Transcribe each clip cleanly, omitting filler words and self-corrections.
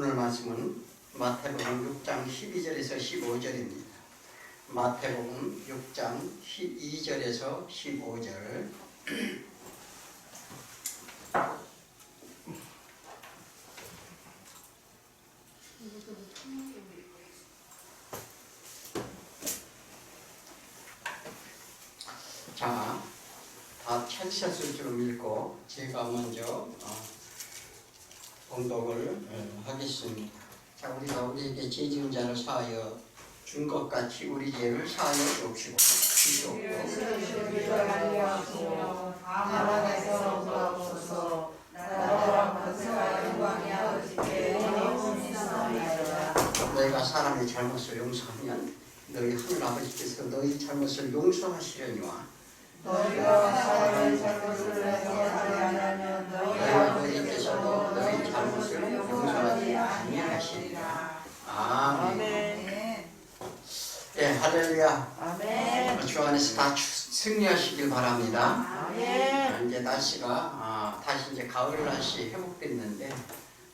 오늘 말씀은 마태복음 6장 12절에서 15절입니다. 마태복음 6장 12절에서 15절. 자, 다 찾으셨을 줄 믿고 제가 먼저 봉독을 하겠습니다. 자, 우리가 우리에게 죄 지은 자를 사하여 준 것 같이 우리 죄를 사하여 주옵시고 주시옵고 하나님께서 도와주소서. 나라와 권세와 영광이 아버지께 영원하시나이다. 너희가 사람의 잘못을 용서하면 너희 하늘 아버지께서 너희 잘못을 용서하시려니와 너희가 사람의 잘못을 용서하면 너희 아버지께서도 너희 잘못을 용서하지 아니하시리라. 아멘. 네, 할렐루야. 아멘. 주 안에서 다 승리하시길 바랍니다. 아멘. 이제 날씨가 다시 이제 가을 날씨 회복됐는데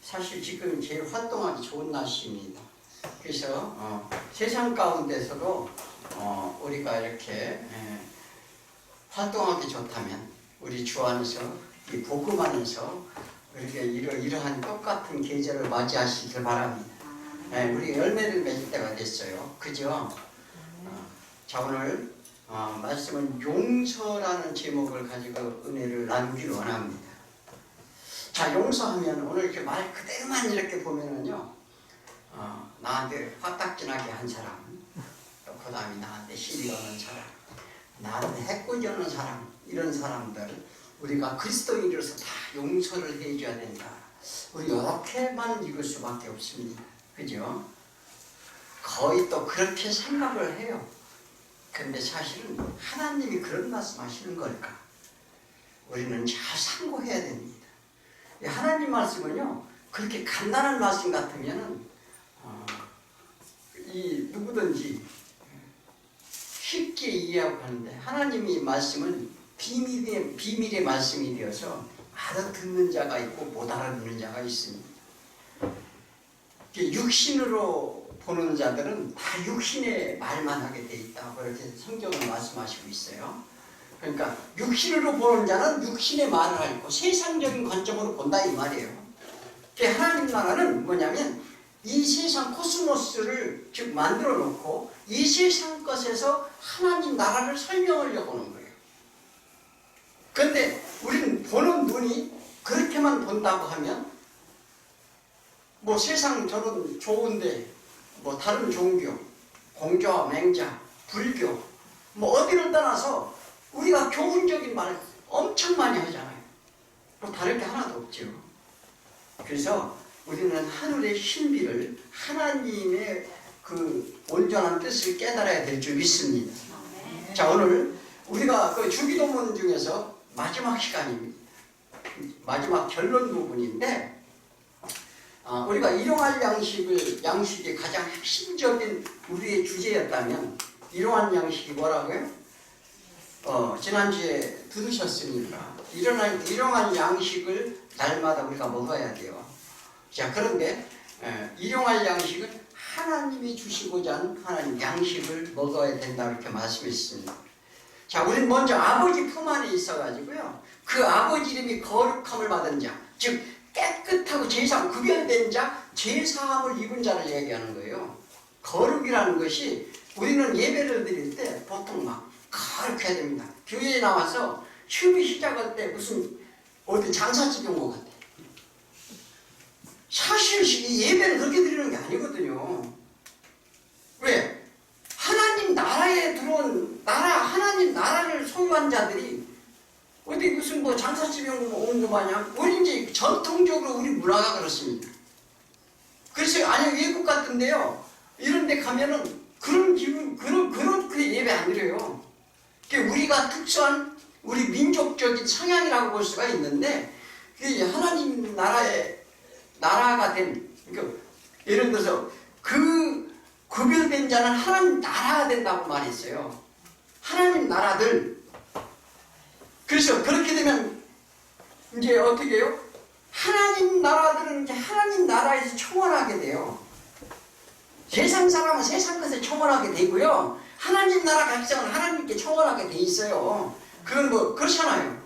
사실 지금 제일 활동하기 좋은 날씨입니다. 그래서 세상 가운데서도 우리가 이렇게 활동하기 좋다면 우리 주 안에서 이 복음 안에서 이렇게 이러한 똑같은 계절을 맞이하시길 바랍니다. 우리 열매를 맺을 때가 됐어요. 그죠? 자, 오늘 말씀은 용서라는 제목을 가지고 은혜를 나누기를 원합니다. 자, 용서하면 오늘 이렇게 말 그대로만 이렇게 보면은요, 나한테 화딱지나게 한 사람, 또 그 다음에 나한테 시비 거는 사람, 나한테 해코지 하는 사람, 이런 사람들 우리가 그리스도인으로서 다 용서를 해줘야 된다. 우리 이렇게만 읽을 수밖에 없습니다. 그죠? 거의 또 그렇게 생각을 해요. 근데 사실은 하나님이 그런 말씀 하시는 걸까? 우리는 잘 상고해야 됩니다. 하나님 말씀은요, 그렇게 간단한 말씀 같으면은 누구든지 쉽게 이해하고 하는데 하나님이 말씀은 비밀의 말씀이 되어서 알아듣는 자가 있고 못 알아듣는 자가 있습니다. 육신으로 보는 자들은 다 육신의 말만 하게 돼 있다고 이렇게 성경은 말씀하시고 있어요. 그러니까 육신으로 보는 자는 육신의 말을 하고 세상적인 관점으로 본다 이 말이에요. 하나님 나라는 뭐냐면 이 세상 코스모스를 즉 만들어 놓고 이 세상 것에서 하나님 나라를 설명하려고 하는 거예요. 그런데 우리는 보는 눈이 그렇게만 본다고 하면 뭐 세상 저런 좋은데 뭐 다른 종교, 공교와 맹자, 불교 뭐 어디를 떠나서 우리가 교훈적인 말 엄청 많이 하잖아요. 뭐 다를 게 하나도 없죠. 그래서 우리는 하늘의 신비를 하나님의 그 온전한 뜻을 깨달아야 될 줄 믿습니다. 자, 오늘 우리가 그 주기도문 중에서 마지막 시간입니다. 마지막 결론 부분인데 우리가 일용할 양식이 가장 핵심적인 우리의 주제였다면 일용할 양식이 뭐라고요? 지난주에 들으셨으니까 일용할 양식을 날마다 우리가 먹어야 돼요. 자, 그런데 일용할 양식은 하나님이 주시고자 하는 하나님 양식을 먹어야 된다 이렇게 말씀했습니다. 자, 우리는 먼저 아버지 품 안에 있어가지고요, 그 아버지 이름이 거룩함을 받은 자, 즉 깨끗하고 죄상 구별된 자, 죄사함을 입은 자를 얘기하는 거예요. 거룩이라는 것이 우리는 예배를 드릴 때 보통 막 거룩해야 됩니다. 교회에 나와서 춤이 시작할 때 무슨 어디 장사집에 온 것 같아. 사실 이 예배는 그렇게 드리는 게 아니거든요. 왜? 하나님 나라에 들어온 하나님 나라를 소유한 자들이 어디 무슨 뭐 장사집에 오는 거 마냥 우리 이제 전통적으로 우리 문화가 그렇습니다. 그래서 아니 외국 같은데요, 이런 데 가면은 그런 기분 그런 예배 안 드려요. 우리가 특수한 우리 민족적인 성향이라고 볼 수가 있는데, 하나님 나라가 된, 그러니까 예를 들어서 그 구별된 자는 하나님 나라가 된다고 말했어요. 하나님 나라들. 그래서 그렇게 되면 이제 어떻게 해요? 하나님 나라들은 이제 하나님 나라 나라에서 청원하게 돼요. 세상 사람은 세상 것에 청원하게 되고요. 하나님 나라 백성은 하나님께 청원하게 돼 있어요. 그건 뭐 그렇잖아요.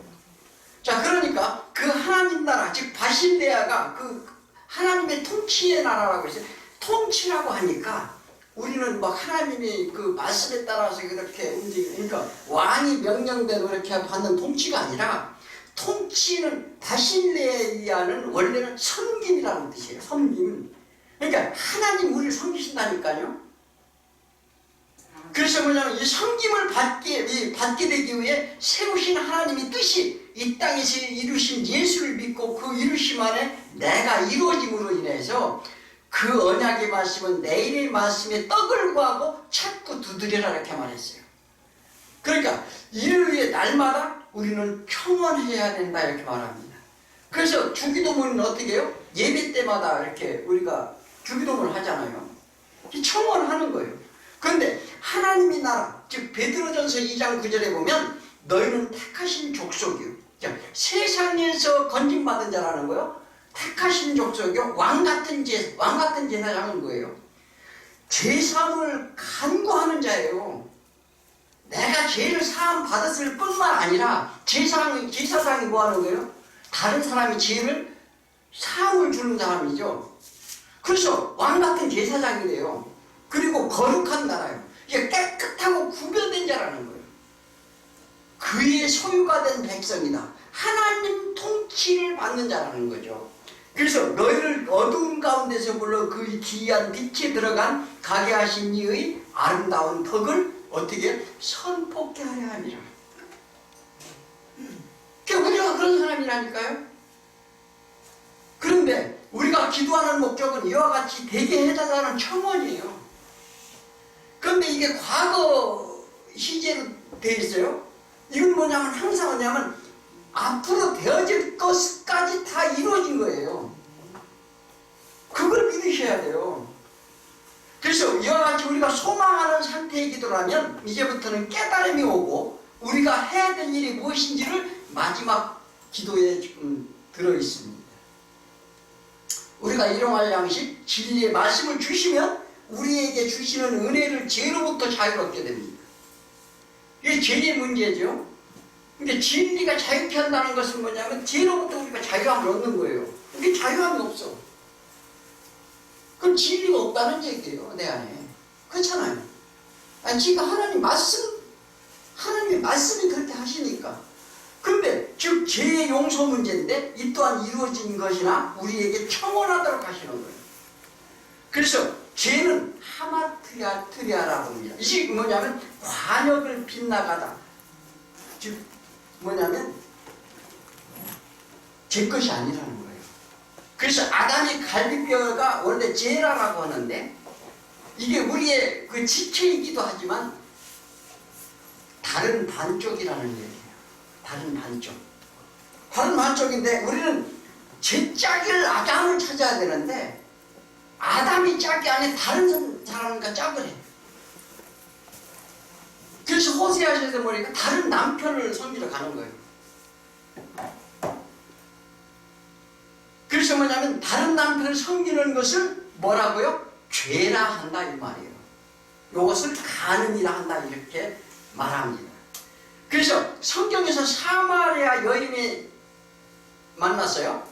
자, 그러니까 그 하나님 나라, 즉 바실레아가 그 하나님의 통치의 나라라고 했어요. 통치라고 하니까 우리는 막 하나님이 그 말씀에 따라서 그렇게 움직이고, 그러니까 왕이 명령대로 이렇게 받는 통치가 아니라, 통치는 바실레아는 원래는 섬김이라는 뜻이에요. 섬김. 그러니까 하나님 우리를 섬기신다니까요. 그래서 뭐냐면 이 섬김을 받게 되기 위해 세우신 하나님의 뜻이 이 땅에서 이루신 예수를 믿고 그 이루심 안에 내가 이루어짐으로 인해서 그 언약의 말씀은 내일의 말씀에 떡을 구하고 찾고 두드리라 이렇게 말했어요. 그러니까 이를 위해 날마다 우리는 청원해야 된다 이렇게 말합니다. 그래서 주기도문은 어떻게 해요? 예배 때마다 이렇게 우리가 주기도문을 하잖아요. 청원하는 거예요. 그런데 하나님의 나라, 즉 베드로전서 2장 9절에 보면 너희는 택하신 족속이요. 세상에서 건진받은 자라는 거예요. 택하신 족속이요. 왕같은 제사장인 거예요. 죄사함을 간구하는 자예요. 내가 죄를 사함 받았을 뿐만 아니라 제사장이 뭐 하는 거예요? 다른 사람이 죄를 사함을 주는 사람이죠. 그래서 왕같은 제사장이래요. 그리고 거룩한 나라예요. 이게 깨끗하고 구별된 자라는 거예요. 그의 소유가 된 백성이다. 하나님 통치를 받는 자라는 거죠. 그래서 너희를 어두운 가운데서 불러 그 기이한 빛에 들어간 가게 하신 이의 아름다운 덕을 어떻게 선포케 하려 하니라. 우리가 그런 사람이라니까요. 그런데 우리가 기도하는 목적은 이와 같이 되게 해달라는 청원이에요. 그런데 이게 과거 시제로 되어 있어요. 이건 뭐냐면 항상 뭐냐면 앞으로 되어질 것까지 다 이루어진 거예요. 그걸 믿으셔야 돼요. 그래서 이와 같이 우리가 소망하는 상태의 기도라면 이제부터는 깨달음이 오고 우리가 해야 될 일이 무엇인지를 마지막 기도에 지금 들어있습니다. 우리가 일용할 양식, 진리의 말씀을 주시면 우리에게 주시는 은혜를 죄로부터 자유롭게 됩니다. 이게 죄의 문제죠. 근데 진리가 자유케 한다는 것은 뭐냐면 죄로부터 우리가 자유함을 얻는 거예요. 근데 자유함이 없어. 그럼 진리가 없다는 얘기예요, 내 안에. 그렇잖아요. 아니, 지금 하나님의 말씀이 그렇게 하시니까. 근데 즉 죄의 용서 문제인데 이 또한 이루어진 것이나 우리에게 청원하도록 하시는 거예요. 그래서 죄는 하마트리아라고 합니다. 이게 뭐냐면 관역을 빗나가다. 즉 뭐냐면 제 것이 아니라는 거예요. 그래서 아담의 갈비뼈가 원래 제라라고 하는데 이게 우리의 그 지체이기도 하지만 다른 반쪽이라는 얘기예요. 다른 반쪽인데 우리는 제 짝을 아담을 찾아야 되는데 아담이 짝이 아닌 다른 사람과 짝을 해. 그래서 호세아서에서 보니까 다른 남편을 섬기러 가는 거예요. 그래서 뭐냐면 다른 남편을 섬기는 것을 뭐라고요? 죄라 한다 이 말이에요. 이것을 간음이라 한다 이렇게 말합니다. 그래서 성경에서 사마리아 여인이 만났어요.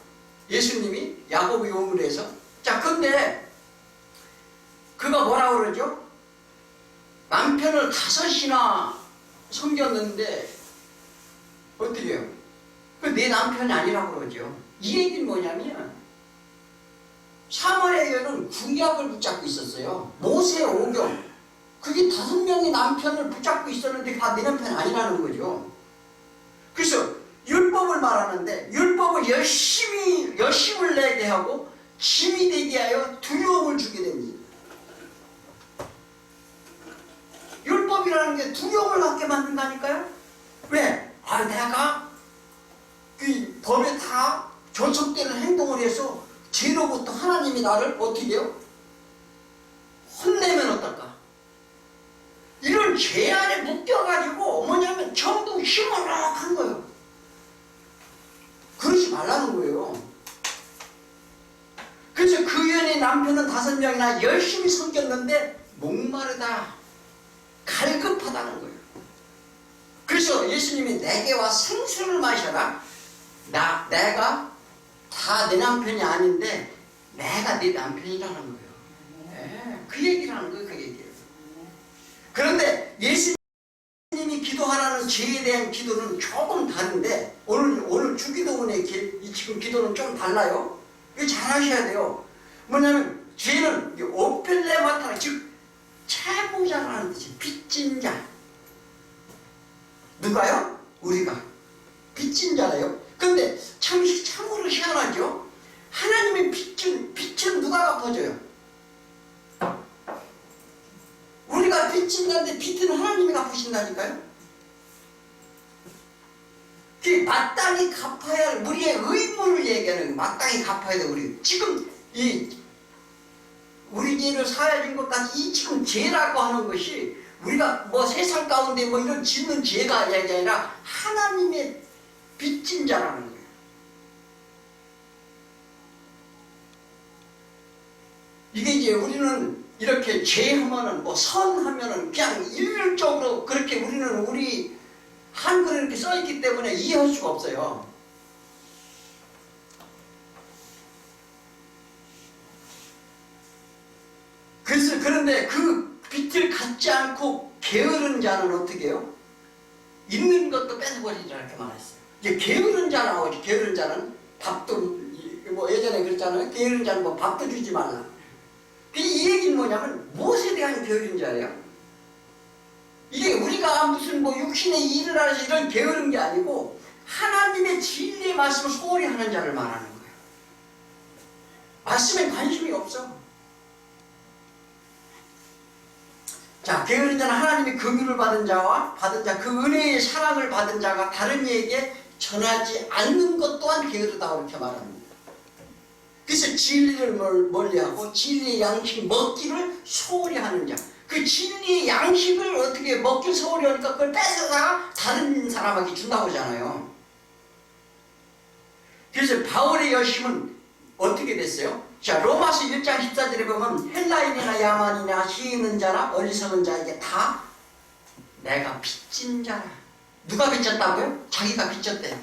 예수님이 야곱의 요물에서. 자, 근데 그가 뭐라고 그러죠? 남편을 5이나 섬겼는데 어떻게 해요? 그 내 남편이 아니라고 그러죠. 이 얘기는 뭐냐면 사마리아 여인은 구약을 붙잡고 있었어요. 모세 오경. 그게 5명의 남편을 붙잡고 있었는데 다 내 남편이 아니라는 거죠. 그래서 율법을 말하는데 율법을 열심을 내게 하고 짐이 되게 하여 두려움을 주게 됩니다. 율법이라는 게 두려움을 갖게 만든다니까요. 왜? 내가 그 법에 다 존속되는 행동을 해서 죄로부터 하나님이 나를 어떻게 해요? 혼내면 어떨까? 이런 죄 안에 묶여가지고 뭐냐면 전부 희망락한 거예요. 그러지 말라는 거예요. 그래서 그 우리 남편은 5명이나 열심히 섬겼는데 목마르다, 갈급하다는 거예요. 그래서 예수님이 내게 와 생수를 마셔라. 내가 다 내 남편이 아닌데 내가 네 남편이라는 거예요. 네, 그 얘기를 하는 거예요. 그 얘기를. 그런데 예수님이 기도하라는 죄에 대한 기도는 조금 다른데 오늘 주기도문의 지금 기도는 좀 달라요. 이거 잘 하셔야 돼요. 뭐냐면 죄는 오펠레마타, 즉 채무자라는 뜻이 빚진 자. 누가요? 우리가 빚진 자래요. 근데 참으로 희한하죠. 하나님의 빚은 누가 갚아줘요? 우리가 빚진 자인데 빚은 하나님이 갚으신다니까요. 그 마땅히 갚아야 할 우리의 의무를 얘기하는 거예요. 마땅히 갚아야 돼. 우리 지금 우리 죄를 사하여 준 것까지 이 지금 죄라고 하는 것이 우리가 뭐 세상 가운데 뭐 이런 짓는 죄가 아니라 하나님의 빚진 자라는 거예요. 이게 이제 우리는 이렇게 죄하면은 뭐 선하면은 그냥 일률적으로 그렇게 우리 한글에 이렇게 써있기 때문에 이해할 수가 없어요. 그런데 그 빚을 갚지 않고 게으른 자는 어떻게 해요? 있는 것도 뺏어버리자 이렇게 말했어요. 이제 게으른 자 나오지. 게으른 자는 밥도 뭐 예전에 그랬잖아요. 게으른 자는 뭐 밥도 주지 말라. 이 얘기는 뭐냐면 무엇에 대한 게으른 자예요? 이게 우리가 무슨 뭐 육신의 일을 하면서 이런 게으른 게 아니고 하나님의 진리의 말씀을 소홀히 하는 자를 말하는 거예요. 말씀에 관심이 없어. 자, 게으른 자는 하나님의 긍휼을 받은 자와 그 은혜의 사랑을 받은 자가 다른 이에게 전하지 않는 것 또한 게으르다고 이렇게 말합니다. 그래서 진리를 멀리하고 진리의 양식 먹기를 소홀히 하는 자. 그 진리의 양식을 어떻게 먹기 소홀히 하니까 그걸 뺏어다가 다른 사람에게 준다고 하잖아요. 그래서 바울의 열심은 어떻게 됐어요? 자, 로마서 1장 14절에 보면 헬라인이나 야만이나 희 있는 자나 어리석은 자에게 다 내가 빚진 자라. 누가 빚졌다고요? 자기가 빚졌대요.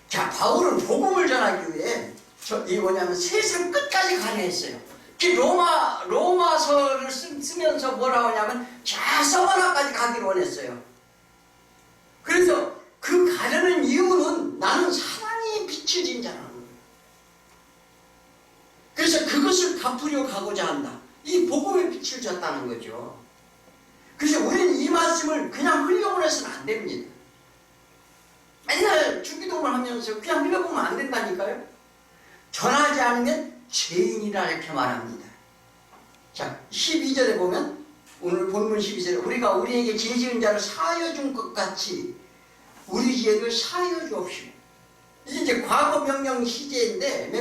자, 바울은 복음을 전하기 위해 이 뭐냐면 세상 끝까지 가려 했어요. 로마서를 쓰면서 뭐라고 하냐면 저 서머나까지 가기를 원했어요. 그래서 그 가려는 이유는 나는 사랑이 비춰진 자라는 거예요. 그래서 그것을 갚으려 가고자 한다. 이 복음의 빛을 줬다는 거죠. 그래서 우리는 이 말씀을 그냥 흘려보내서는 안 됩니다. 맨날 주기도문 하면서 그냥 흘려보면 안 된다니까요. 전하지 않으면 죄인이라 이렇게 말합니다. 자, 12절에 보면 오늘 본문 12절에 우리가 우리에게 죄 지은 자를 사하여 준 것 같이 우리 죄를 사하여 주옵시고. 이게 이제 과거 명령 시제인데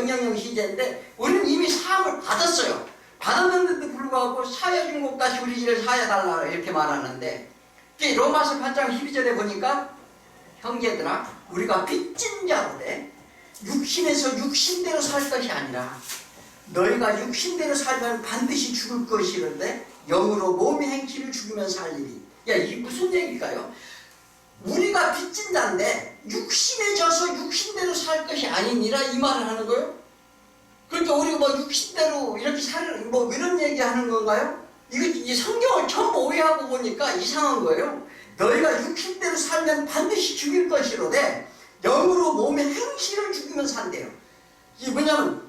우리는 이미 사함을 받았어요. 받았는데도 불구하고 사하여 준 것 같이 우리 죄를 사하여 달라 이렇게 말하는데 로마서 8장 12절에 보니까 형제들아 우리가 빚진 자로되 육신에서 육신대로 살 것이 아니라 너희가 육신대로 살면 반드시 죽을 것이런데 영으로 몸의 행실을 죽이면 살리리. 야, 이게 무슨 얘기일까요? 우리가 빚진 자인데 육신에 져서 육신대로 살 것이 아니니라 이 말을 하는 거예요. 그러니까 우리가 뭐 육신대로 이렇게 뭐 이런 얘기 하는 건가요? 이 성경을 전부 오해하고 보니까 이상한 거예요. 너희가 육신대로 살면 반드시 죽일 것이로되 영으로 몸의 행실을 죽이면 산대요. 이게 뭐냐면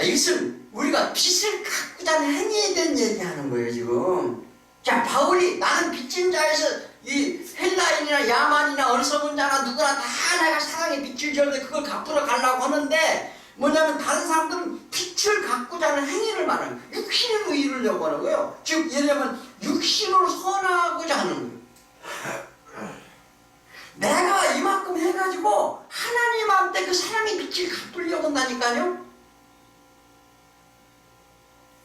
이것은 우리가 빚을 갚고자 하는 행위에 대한 얘기하는 거예요 지금. 자, 바울이 나는 빚진 자에서 이 헬라인이나 야만이나 어리석은 자나 누구나 다 내가 사랑의 빚을 졌는데 그걸 갚으러 가려고 하는데 뭐냐면 다른 사람들은 빚을 갚고자 하는 행위를 말하는 거예요. 육신으로 이루려고 하는 거예요. 즉 예를 들면 육신으로 선하고자 하는 거예요. 내가 이만큼 해가지고 하나님한테 그 사랑의 빚을 갚으려고 한다니까요.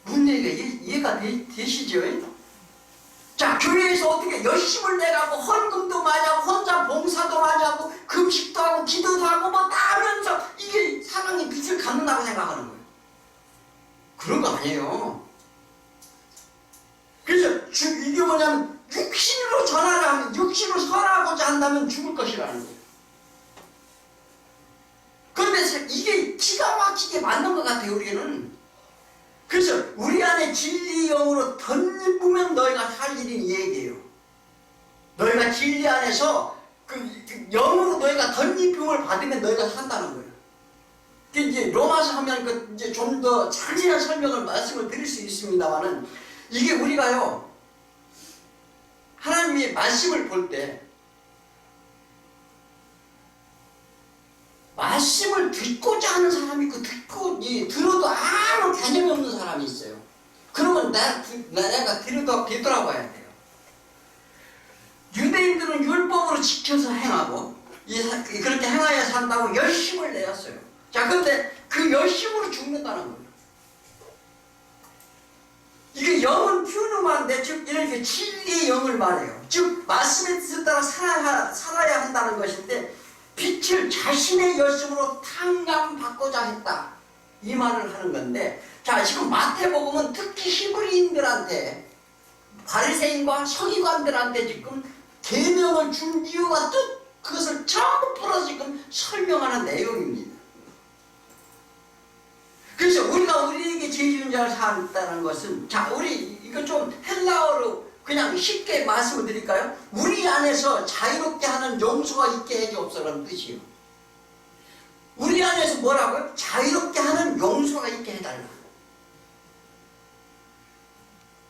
무슨 얘기가 이해가 되시죠? 자, 교회에서 어떻게 열심을 내가고 헌금도 많이 하고 헌자 봉사도 많이 하고 금식도 하고 기도도 하고 뭐 다 하면서 이게 사랑의 빚 받는다고 생각하는 거예요. 그런 거 아니에요. 그래서 이게 뭐냐면 육신으로 전하라 하면, 육신으로 설하고자 한다면 죽을 것이라는 거예요. 그런데 이게 기가 막히게 맞는 것 같아요, 우리는. 그래서 우리 안에 진리 영으로 덧입으면 너희가 살 일이 이 얘기예요. 너희가 진리 안에서 그 영으로 너희가 덧입힘을 받으면 너희가 산다는 거예요. 이제 로마서 하면 이제 좀 더 자세한 설명을 말씀을 드릴 수 있습니다만은, 이게 우리가요 하나님의 말씀을 볼 때 말씀을 듣고자 하는 사람이 있고, 들어도 아무 개념이 없는 사람이 있어요. 그러면 내가 뒤돌아봐야 돼요. 유대인들은 율법으로 지켜서 행하고, 그렇게 행하여 산다고 열심을 내었어요. 자, 그런데 그 열심으로 죽는다는 거예요. 이게 영은 퓨누만데, 즉 이렇게 진리의 영을 말해요. 즉 말씀의 뜻을 따라 살아야 한다는 것인데, 빛을 자신의 열심으로 탕감받고자 했다, 이 말을 하는 건데, 자, 지금 마태복음은 특히 히브리인들한테, 바리새인과 서기관들한테 지금 계명을 준 이유와 뜻, 그것을 전부 풀어서 지금 설명하는 내용입니다. 그래서 우리가 우리에게 죄 지은 자를 사한다는 것은, 자, 우리 이거 좀 헬라어로 그냥 쉽게 말씀을 드릴까요? 우리 안에서 자유롭게 하는 용서가 있게 해주옵소서라는 뜻이에요. 우리 안에서 뭐라고요? 자유롭게 하는 용서가 있게 해달라.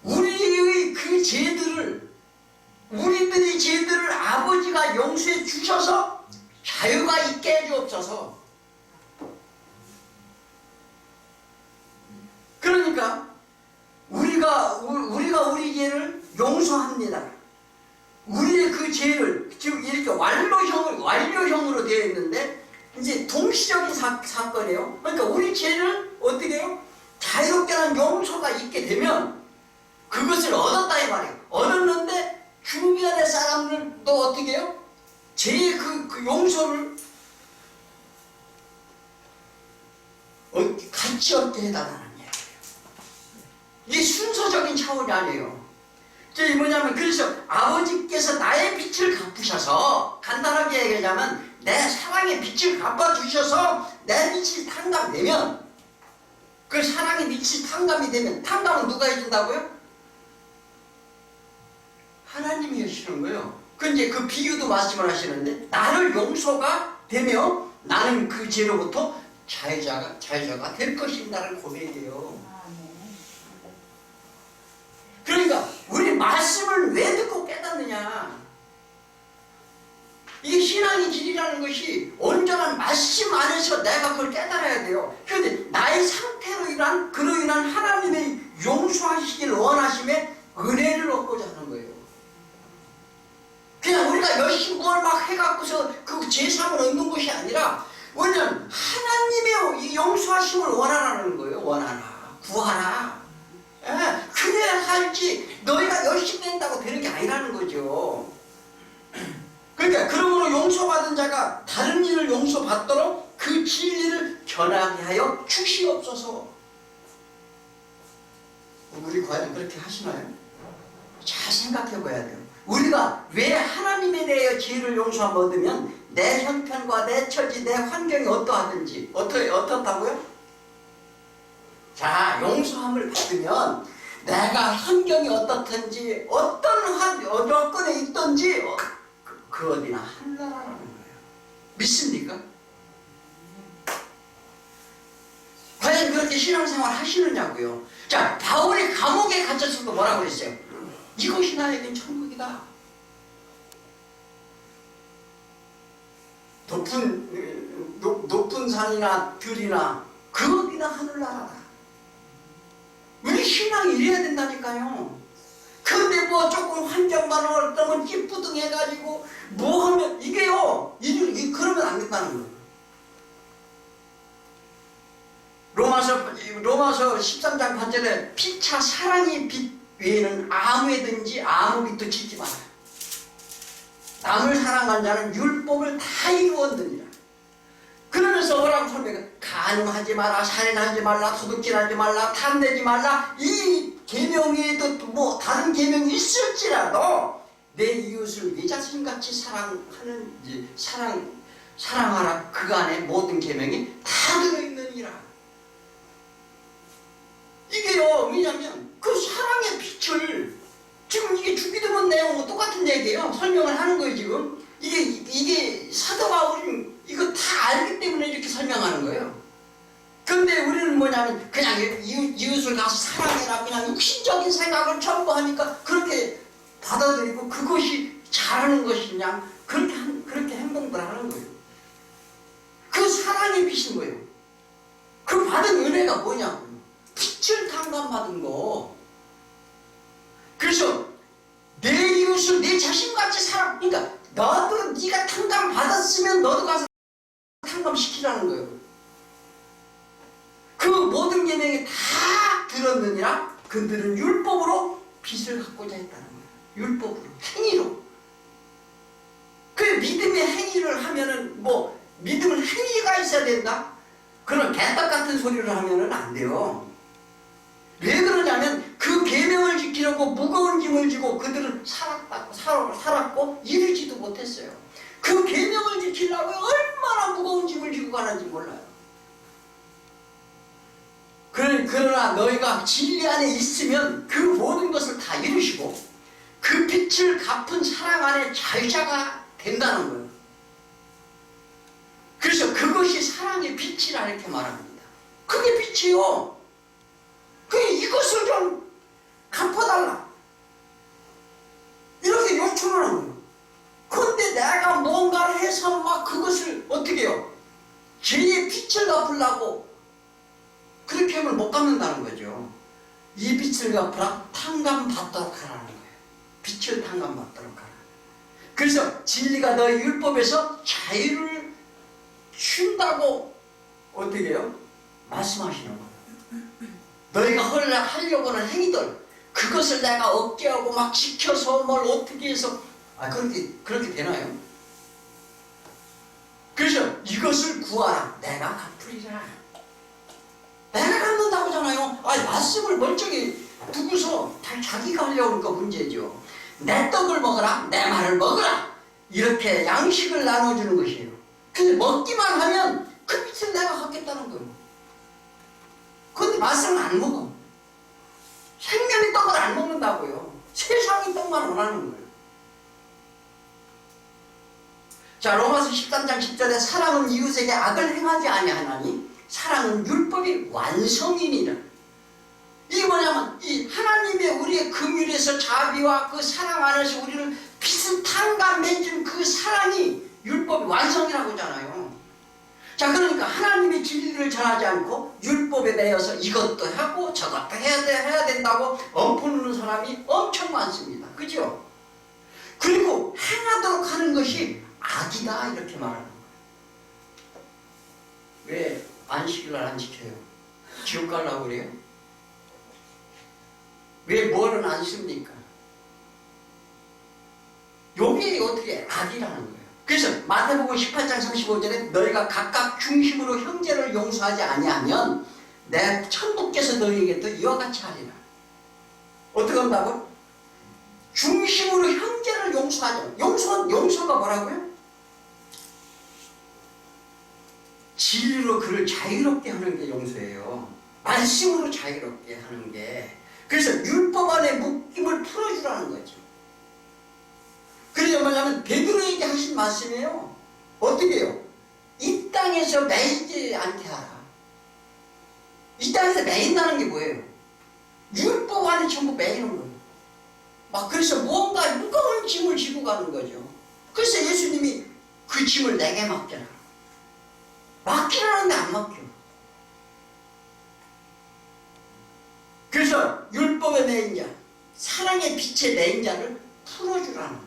우리의 그 죄들을, 우리들의 죄들을 아버지가 용서해 주셔서 자유가 있게 해주옵소서. 그러니까 우리가 우리 죄를 용서합니다. 우리의 그 죄를 지금 이렇게 완료형으로 되어 있는데, 이제 동시적인 사건이에요. 그러니까 우리 죄를 어떻게 해요? 자유롭게 하는 용서가 있게 되면 그것을 얻었다 이 말이에요. 얻었는데 주변의 사람들도 어떻게 해요? 죄의 그 용서를 같이 얻게 해달라는 얘기예요. 이게 순서적인 차원이 아니에요. 저기 뭐냐면, 그래서 아버지께서 나의 빛을 갚으셔서, 간단하게 얘기하자면 내 사랑의 빛을 갚아주셔서 내 빛이 탕감되면, 그 사랑의 빛이 탕감이 되면, 탕감은 누가 해준다고요? 하나님이 해주시는 거예요. 이제 그 비유도 말씀을 하시는데, 나를 용서가 되며 나는 그 죄로부터 자유자가 될 것입니다라는 고백이에요. 그러니까 우리 말씀을 왜 듣고 깨닫느냐, 이게 신앙의 길이라는 것이 온전한 말씀 안에서 내가 그걸 깨달아야 돼요. 그런데 나의 상태로 그로 인한 하나님의 용서하시길 원하심에 은혜를 얻고자 하는 거예요. 그냥 우리가 열심히 뭘 막 해갖고서 그 제삼을 얻는 것이 아니라, 왜냐면 하나님의 이 용서하심을 원하라는 거예요. 원하라, 구하라. 그래야 살지, 너희가 열심히 낸다고 되는 게 아니라는 거죠. 그러니까 그러므로 용서받은 자가 다른 일을 용서받도록 그 진리를 전하게 하여 주시옵소서. 우리 과연 그렇게 하시나요? 잘 생각해 봐야 돼요. 우리가 왜 하나님에 대해 죄를 용서함 얻으면 내 형편과 내 처지, 내 환경이 어떠하든지, 어떻다고요? 자, 용서함을 받으면 내가 환경이 어떻든지, 어떤 여건에 있든지 그 어디나 한나라라는 거예요. 믿습니까? 과연 그렇게 신앙생활 하시느냐고요. 자, 바울이 감옥에 갇혔을 때 뭐라고 그랬어요? 이것이 나에겐 천국이다. 높은 산이나 들이나 그 어디나 하늘나라다. 우리 신앙이 이래야 된다니까요. 근데 뭐 조금 환경만 어쩌면 찌뿌둥해가지고 뭐 하면 이게요, 그러면 안 된다는 거예요. 로마서 13장 8절에 피차 사랑의 빛 외에는 아무에든지 아무 빛도 짓지 마라. 남을 사랑한 자는 율법을 다 이루었느니라. 그러면서 뭐라고 설명해? 간음하지 마라, 살인하지 말라, 도둑질하지 말라, 탐내지 말라. 이 계명에도 뭐 다른 계명이 있을지라도 내 이웃을 내 자신같이 사랑하라. 그 안에 모든 계명이 다 들어있느니라. 이게요, 왜냐면 그 사랑의 빛을 지금 이게 주기도문 내용과 똑같은 얘기예요. 설명을 하는 거예요. 지금 이게 사도 바울은 이거 다 알기 때문에 이렇게 설명하는 거예요. 근데 우리는 뭐냐면 그냥 이웃을 가서 사랑해라, 그냥 육신적인 생각을 전부 하니까 그렇게 받아들이고 그것이 잘하는 것이냐, 그렇게 행동들 하는 거예요. 그 사랑의 빛인 거예요. 그 받은 은혜가 뭐냐고, 빛을 탕감받은 거. 그래서 내 이웃을 내 자신같이 그러니까 너도 네가 탕감받았으면 너도 가서 탕감시키라는 거예요. 그 모든 계명이 다 들었느니라. 그들은 율법으로 빛을 갖고자 했다는 거예요. 율법으로, 행위로. 그 믿음의 행위를 하면은 뭐 믿음은 행위가 있어야 된다? 그런 개떡 같은 소리를 하면은 안 돼요. 왜 그러냐면 그 계명을 지키려고 무거운 짐을 지고 그들은 살았고 이루지도 못했어요. 그 계명을 지키려고 얼마나 무거운 짐을 지고 가는지 몰라요. 그러나 너희가 진리 안에 있으면 그 모든 것을 다 이루시고 그 빛을 갚은 사랑 안에 자유자가 된다는 거예요. 그래서 그것이 사랑의 빛이라 이렇게 말합니다. 그게 빛이요. 이것을 좀 갚아달라, 이렇게 요청을 하는 거예요. 그런데 내가 뭔가를 해서 막 그것을 어떻게 해요? 죄의 빛을 갚으려고 그렇게 하면 못 갚는다는 거죠. 이 빛을 갚으라, 탕감받도록 하라는 거예요. 빛을 탕감받도록 하라. 그래서 진리가 너희 율법에서 자유를 준다고 어떻게 해요? 말씀하시는 거예요. 너희가 하려고 하는 행위들, 그것을 내가 억제하고 막 지켜서 뭘 어떻게 해서 그렇게 되나요? 그래서 이것을 구하라, 내가 갚으리라. 내가 갚는다고 하잖아요. 말씀을 멀쩡히 두고서 다 자기가 하려고 하니까 문제죠. 내 떡을 먹어라, 내 말을 먹어라, 이렇게 양식을 나눠주는 것이에요. 근데 먹기만 하면 그 빛을 내가 갖겠다는 거예요. 그런데 말씀은 안 먹어. 생명의 떡을 안 먹는다고요. 세상의 떡만 원하는 거예요. 자, 로마서 13장 10절에 사랑은 이웃에게 악을 행하지 아니하나니 사랑은 율법의 완성이니라. 이게 뭐냐면 이 하나님의 우리의 긍휼에서 자비와 그 사랑 안에서 우리를 빛을 탕감해준 그 사랑이 율법의 완성이라고 하잖아요. 자, 그러니까 하나님의 진리를 전하지 않고 율법에 대해서 이것도 하고 저것도 해야 된다고 엎어놓는 사람이 엄청 많습니다. 그죠? 그리고 행하도록 하는 것이 악이다, 이렇게 말하는 거예요. 왜 안식일날 안 지켜요? 지옥 가려고 그래요? 왜 뭐는 안 씁니까? 요게 어떻게 악이라는 거예요. 그래서 마태복음 18장 35절에 너희가 각각 중심으로 형제를 용서하지 아니하면 내 천국께서 너희에게도 이와 같이 하리라. 어떻게 한다고? 중심으로 형제를 용서하자. 용서가 뭐라고요? 진리로 그를 자유롭게 하는 게 용서예요. 말씀으로 자유롭게 하는 게. 그래서 율법 안에 묶임을 풀어주라는 거죠. 그래서 뭐냐면 베드로에게 하신 말씀이에요. 어떻게 해요? 이 땅에서 매이지 않게 하라. 이 땅에서 매인다는 게 뭐예요? 율법 안에 전부 매이는 거예요. 막 그래서 무언가 무거운 짐을 지고 가는 거죠. 그래서 예수님이 그 짐을 내게 맡겨라. 맡기라는데 안 맡겨. 그래서 율법의 매인 자, 사랑의 빛의 매인 자를 풀어주라는 거예요.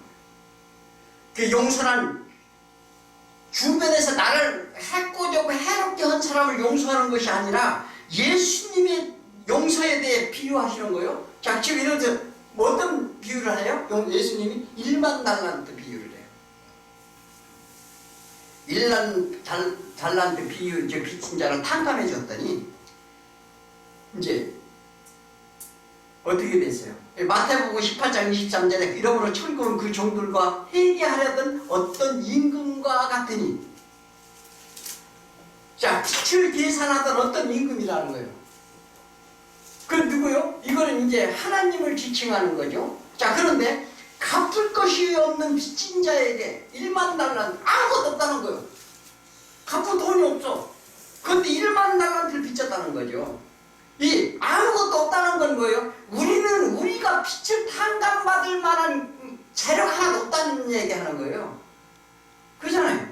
그 용서란 주변에서 나를 해코지하고 해롭게 한 사람을 용서하는 것이 아니라 예수님의 용서에 대해 비유하시는 거예요. 자, 지금 예를 들어 어떤 비유를 해요? 예수님이 1만 달란트 비유를 해요. 달란트 빚진 자를 탕감해 줬더니 이제 어떻게 됐어요? 마태복음 18장 23절에 이러므로 천국은 그 종들과 회개하려던 어떤 임금과 같으니, 자, 빚을 계산하던 어떤 임금이라는 거예요. 그 누구요? 이거는 이제 하나님을 지칭하는 거죠. 자, 그런데 갚을 것이 없는 빚진 자에게 1만 달란트, 아무것도 없다는 거예요. 갚을 돈이 없어. 그런데 1만 달란트를 빚졌다는 거죠. 이 아무것도 없다는 건 뭐예요? 우리가 빚을 탕감받을 만한 재력 하나도 없다는 얘기하는 거예요. 그렇잖아요.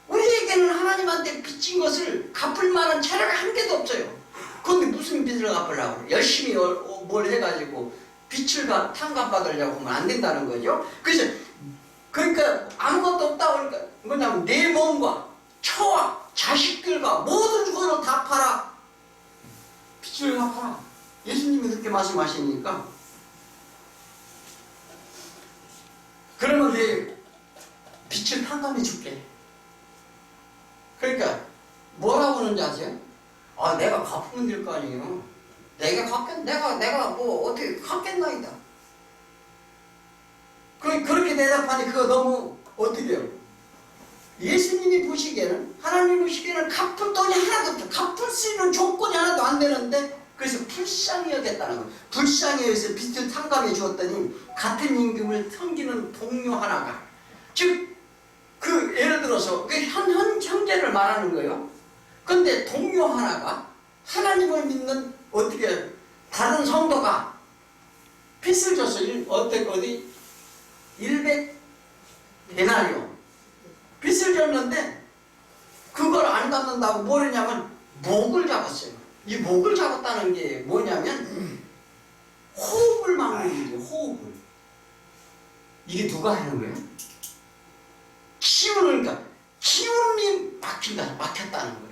우리에게는 하나님한테 빚진 것을 갚을 만한 재력이 한 개도 없어요. 그런데 무슨 빚을 갚으려고 그래? 열심히 뭘 해가지고 빚을 탕감받으려고 하면 안 된다는 거죠. 그러니까 아무것도 없다고 그러니까 뭐냐면 내 몸과 처와 자식들과 모든 것을 다 팔아 빚을 갚아라. 예수님이 그렇게 말씀하시니까 그러면 내 빚을 탕감해 줄게. 그러니까 뭐라고 하는지 아세요? 아, 내가 갚으면 될 거 아니에요. 내가 뭐 어떻게 갚겠나이다. 그렇게 대답하니 그거 너무 어떻게 해요? 예수님이 보시기에는, 하나님 보시기에는 갚을 돈이 하나도 없죠. 갚을 수 있는 조건이 하나도 안 되는데, 그래서 불쌍히 여겼다는 거예요. 불쌍히 여기서 빚을 탕감해 주었더니 같은 임금을 섬기는 동료 하나가, 즉 예를 들어서 형제를 말하는 거예요. 근데 동료 하나가 하나님을 믿는 어떻게 다른 성도가 빚을 줬어. 어디 100데나리온 빚을 줬는데 그걸 안 갚는다고 뭘 했냐면 목을 잡았어요. 이 목을 잡았다는 게 뭐냐면 호흡을 막는 거죠. 호흡을. 이게 누가 하는 거예요? 그러니까 기운이 막혔다는 거예요.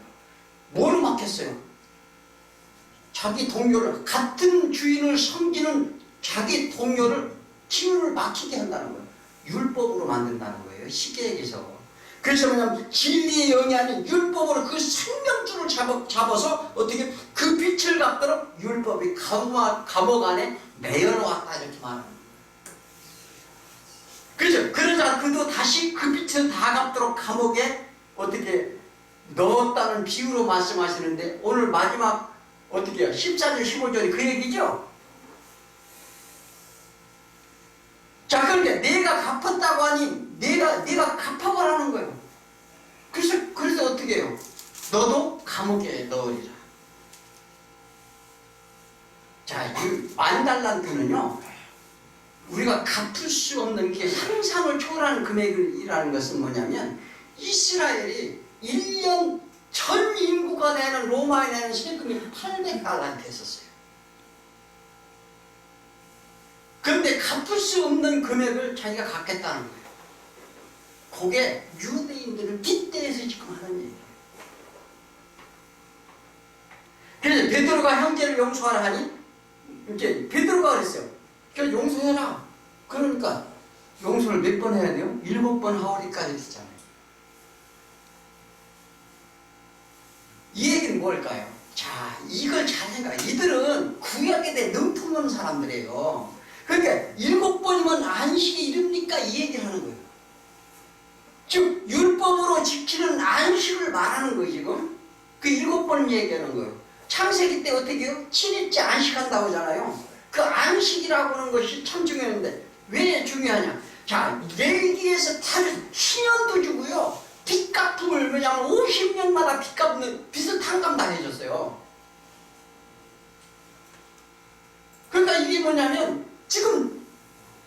뭘 막혔어요? 자기 동료를, 같은 주인을 섬기는 자기 동료를 기운을 막히게 한다는 거예요. 율법으로 만든다는 거예요. 시계에서. 그래서 뭐냐면 진리의 영이 아닌 율법으로 그 생명줄을 잡아서 어떻게 그 빛을 갚도록 율법이 감옥 안에 매여놓았다 이렇게 말하는 거예요. 그죠? 그러자 그도 다시 그 빛을 다 갚도록 감옥에 어떻게 넣었다는 비유로 말씀하시는데, 오늘 마지막 어떻게 해요? 14절 15절이 그 얘기죠? 자, 그러니까 내가 갚았다고 하니 내가 갚아보라는 거예요. 그래서 어떻게 해요? 너도 감옥에 넣으리라. 자, 이 만달란트는요, 우리가 갚을 수 없는 게 상상을 초월하는 금액이라는 것은 뭐냐면, 이스라엘이 1년 전 인구가 내는 로마에 내는 세금이 800달란트 했었어요. 근데 갚을 수 없는 금액을 자기가 갚겠다는 거예요. 그게 유대인들을 빗대서 지금 하는 얘기예요. 그래서 베드로가 형제를 용서하라 하니 이제 베드로가 그랬어요. 그래서 용서해라. 그러니까 용서를 몇 번 해야 돼요? 7번 하오리까지 했잖아요. 이 얘기는 뭘까요? 자, 이걸 잘 생각해. 이들은 구약에 대해 능통하는 사람들이에요. 그러니까 7번이면 안식이 이릅니까? 이 얘기를 하는 거예요. 즉 율법으로 지키는 안식을 말하는 거예요. 지금 그 7번 얘기하는 거예요. 창세기 때 어떻게 해요? 7일째 안식한다고 하잖아요. 그 안식이라고 하는 것이 참 중요한데 왜 중요하냐? 자, 레위기에서 탈 신년도 주고요, 빚 갚음을 뭐냐면 50년마다 빚을 탕감당해줬어요. 그러니까 이게 뭐냐면 지금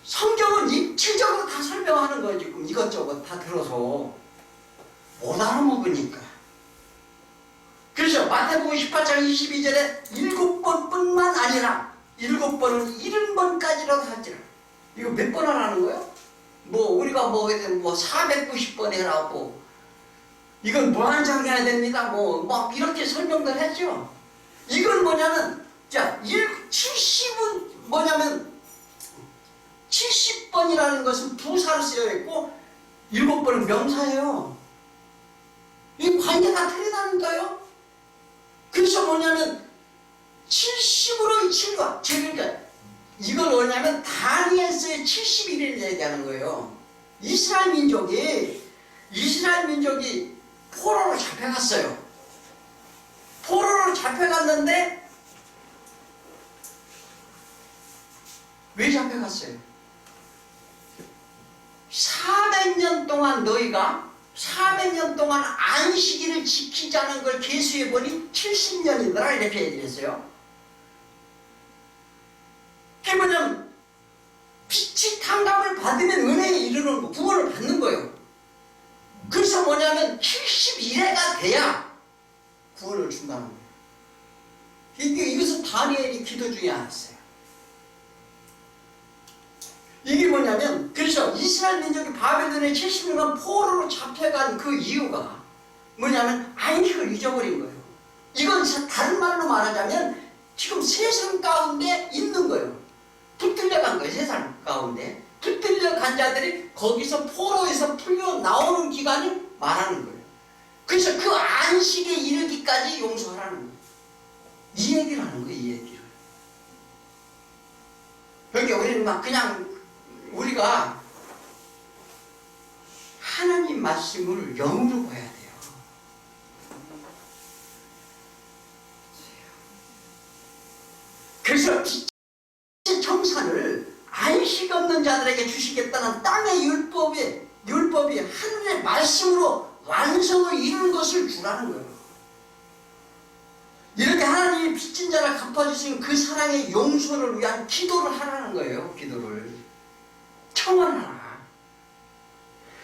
성경은 입체적으로 다 설명하는 거예요. 지금 이것저것 다 들어서 못 알아먹으니까. 그래서 마태복음 18장 22절에 7번뿐만 아니라 7번은 70번까지라도 할지라. 이거 몇 번 하라는 거예요? 뭐 우리가 뭐 490번 해라, 뭐 이건 무한정해야 됩니다, 뭐 이렇게 설명들 했죠. 이건 뭐냐면, 자, 70은 뭐냐면 70번이라는 것은 부사로 쓰여 있고 7번은 명사예요. 이 관계가 틀리다니까요. 그래서 뭐냐면 70으로 7과 그러니까 이걸 뭐냐면 다니엘서의 70일을 얘기하는 거예요. 이스라엘 민족이 포로로 잡혀갔어요. 포로로 잡혀갔는데 왜 잡혀갔어요? 400년 동안 너희가 400년 동안 안식일을 지키지 않은 걸 계수해보니 70년이더라 이렇게 얘기했어요. 그게 뭐냐면 빛이 탕감을 받으면 은혜에 이르는 거, 구원을 받는 거예요. 그래서 뭐냐면 71회가 돼야 구원을 준다는 거예요. 이것은 다니엘이 기도 중에 하나였어요. 이게 뭐냐면 그래서 이스라엘 민족이 바벨론에 70년간 포로로 잡혀간 그 이유가 뭐냐면 안식을 잊어버린 거예요. 이건 다른 말로 말하자면 지금 세상 가운데 있는 거예요. 붙들려간 거예요. 세상 가운데 붙들려간 자들이 거기서 포로에서 풀려 나오는 기간을 말하는 거예요. 그래서 그 안식에 이르기까지 용서하라는 거예요. 이 얘기를 하는 거예요. 이 얘기를. 그러니까 우리는 막 그냥 우리가 하나님 말씀을 영으로 봐야 돼요. 그래서 빛의 청산을 안식 없는 자들에게 주시겠다는 땅의 율법이 하늘의 말씀으로 완성을 이루는 것을 주라는 거예요. 이렇게 하나님이 빚진 자를 갚아주신 그 사랑의 용서를 위한 기도를 하라는 거예요. 기도를 청원하라.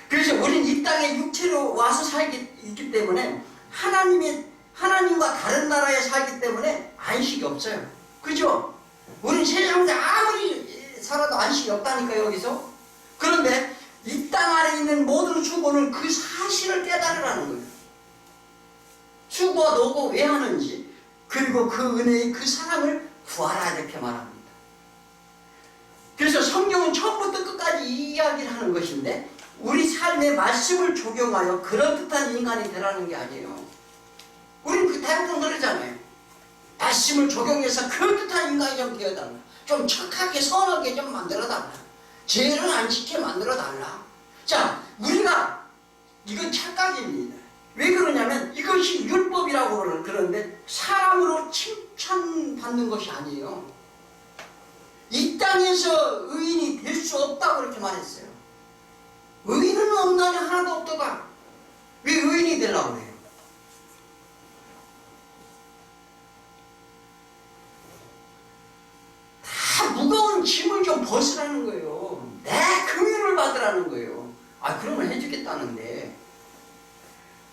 그래서 우린 이 땅에 육체로 와서 있기 때문에 하나님과 다른 나라에 살기 때문에 안식이 없어요. 그죠? 우린 세상에 아무리 살아도 안식이 없다니까요. 여기서. 그런데 이 땅 안에 있는 모든 수고는 그 사실을 깨달으라는 거예요. 수고와 노고 왜 하는지, 그리고 그 은혜의 그 사랑을 구하라 이렇게 말합니다. 그래서 성경은 처음부터 끝까지 이 이야기를 하는 것인데 우리 삶의 말씀을 적용하여 그럴듯한 인간이 되라는 게 아니에요. 우리는 대부분 그러잖아요. 말씀을 적용해서 그럴듯한 인간이 좀 되어달라. 좀 착하게 선하게 좀 만들어달라. 죄를 안 지게 만들어달라. 자, 우리가 이건 착각입니다. 왜 그러냐면 이것이 율법이라고 그러는데 사람으로 칭찬받는 것이 아니에요. 이 땅에서 의인이 될 수 없다고 그렇게 말했어요. 의인은 없나니 하나도 없도다. 왜 의인이 되려고 그래요? 다 무거운 짐을 좀 벗으라는 거예요. 내 긍휼을 받으라는 거예요. 아, 그러면 해주겠다는데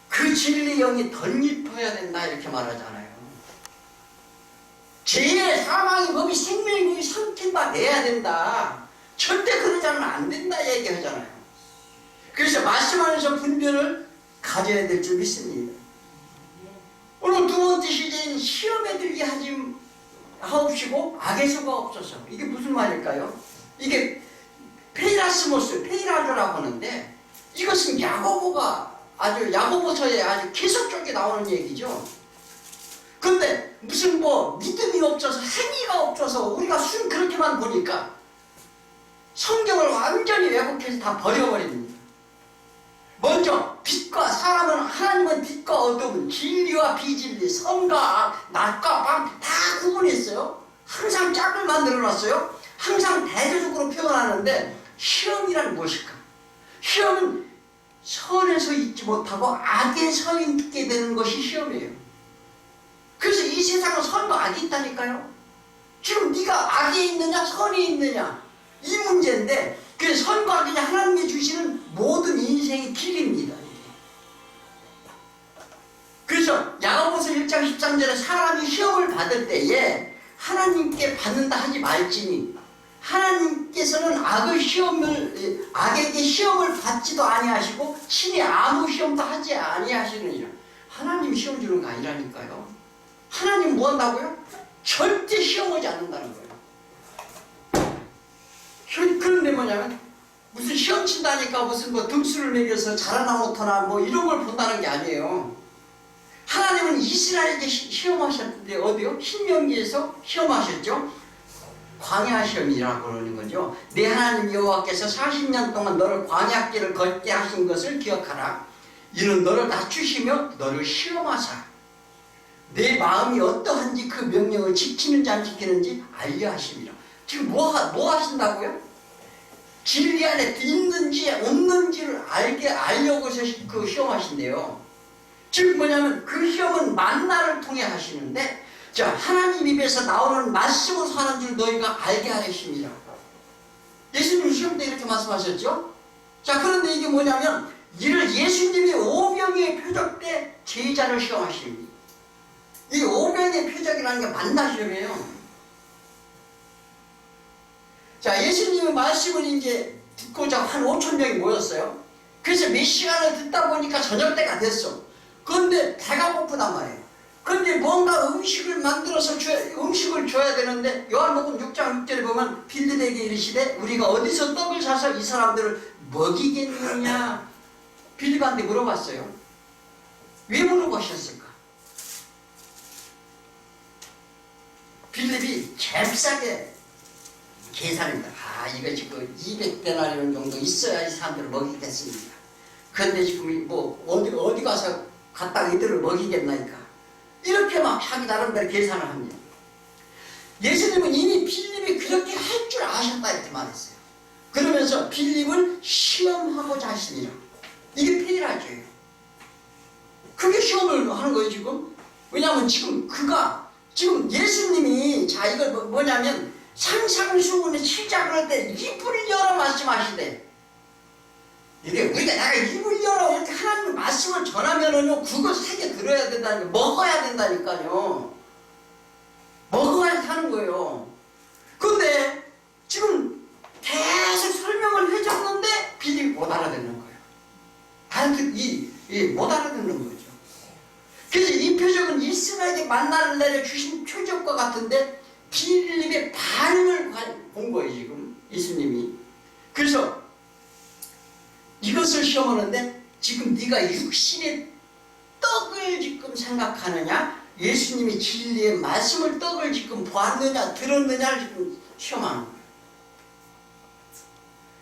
그 진리 영이 덧입혀야 된다 이렇게 말하잖아요. 죄의 사망의 법이 생명의 법이 삼킨 바 내야 된다. 절대 그러지 않으면 안 된다 얘기하잖아요. 그래서 말씀하면서 분별을 가져야 될 줄 믿습니다. 오늘 두 번째 시제인 시험에 들게 하옵시고 악의 수가 없어서. 이게 무슨 말일까요? 이게 페이라스모스, 하는데 이것은 야고보서에 아주 계속적으로 나오는 얘기죠. 근데 무슨 믿음이 없어서 행위가 없어서 우리가 그렇게만 보니까 성경을 완전히 왜곡해서 다 버려버립니다. 먼저 사람은 하나님은 빛과 어둠, 진리와 비진리, 선과 악, 낮과 밤 다 구분했어요. 항상 짝을 만들어놨어요. 항상 대조적으로 표현하는데 시험이란 무엇일까? 시험은 선에 서 있지 못하고 악에 서 있게 되는 것이 시험이에요. 그래서 이 세상은 선과 악이 있다니까요. 지금 네가 악에 있느냐 선에 있느냐 이 문제인데 그 선과 악이 하나님이 주시는 모든 인생의 길입니다. 그래서 야고보서 1장 13절에 사람이 시험을 받을 때에 하나님께 받는다 하지 말지니 하나님께서는 악에게 시험을 받지도 아니하시고 친히 아무 시험도 하지 아니하시느니라. 하나님 시험 주는 거 아니라니까요. 하나님 뭐 한다고요? 절대 시험하지 않는다는 거예요. 그런데 뭐냐면 무슨 시험 친다니까 무슨 뭐 등수를 매겨서 잘하나 못하나 뭐 이런 걸 본다는 게 아니에요. 하나님은 이스라엘에게 시험하셨는데 어디요? 신명기에서 시험하셨죠? 광야 시험이라고 그러는 거죠. 내 하나님 여호와께서 40년 동안 너를 광야길을 걷게 하신 것을 기억하라. 이는 너를 낮추시며 너를 시험하사 내 마음이 어떠한지 그 명령을 지키는지 안 지키는지 알려 하심이라. 지금 뭐 하신다고요? 진리 안에 있는지 없는지를 알려고 해서 그 시험하신대요. 즉 뭐냐면 그 시험은 만나를 통해 하시는데, 자, 하나님 입에서 나오는 말씀으로 사는 줄 너희가 알게 하십니다. 예수님 시험 때 이렇게 말씀하셨죠? 자, 그런데 이게 뭐냐면 이를 예수님이 오병이의 표적 때 제자를 시험하십니다. 이 오병이의 표적이라는 게 만나 시험이에요. 자, 예수님의 말씀을 이제 듣고자 한 5천 명이 모였어요. 그래서 몇 시간을 듣다 보니까 저녁 때가 됐어. 그런데 배가 고프단 말이에요. 그런데 뭔가 음식을 만들어서 음식을 줘야 되는데, 요한복음 6장 6절에 보면 빌립에게 이르시되 우리가 어디서 떡을 사서 이 사람들을 먹이겠느냐. 빌립한테 물어봤어요. 왜 물어보셨을까? 빌립이 잽싸게 계산입니다. 이거 지금 200데나리온 정도 있어야 이 사람들을 먹이겠습니다. 그런데 지금 뭐 어디 가서 갖다가 이들을 먹이겠나니까. 이렇게 막 자기 나름대로 계산을 합니다. 예수님은 이미 빌립이 그렇게 할 줄 아셨다 이렇게 말했어요. 그러면서 빌립을 시험하고자 하시니라. 이게 페이라죠예요. 그게 시험을 하는 거예요 지금. 왜냐하면 지금 예수님이, 자, 이걸 뭐냐면 상상수훈의 시작을 할 때 입을 열어 말씀하시대. 이게 우리가 내가 입을 열어 이렇게 하나님 말씀을 전하면은요, 그거 새겨 들어야 된다니까. 먹어야 된다니까요. 먹어야 하는 거예요. 근데 지금 계속 설명을 해줬는데 빌립이 못 알아듣는 거예요. 못 알아듣는 거죠. 그래서 이 표적은 이스라엘에게 만나를 내려 주신 표적과 같은데 빌립의 반응을 본 거예요 지금 예수님이. 그래서 이것을 시험하는데 지금 네가 육신의 떡을 지금 생각하느냐, 예수님이 진리의 말씀을 떡을 지금 보았느냐 들었느냐를 지금 시험하는 거예요.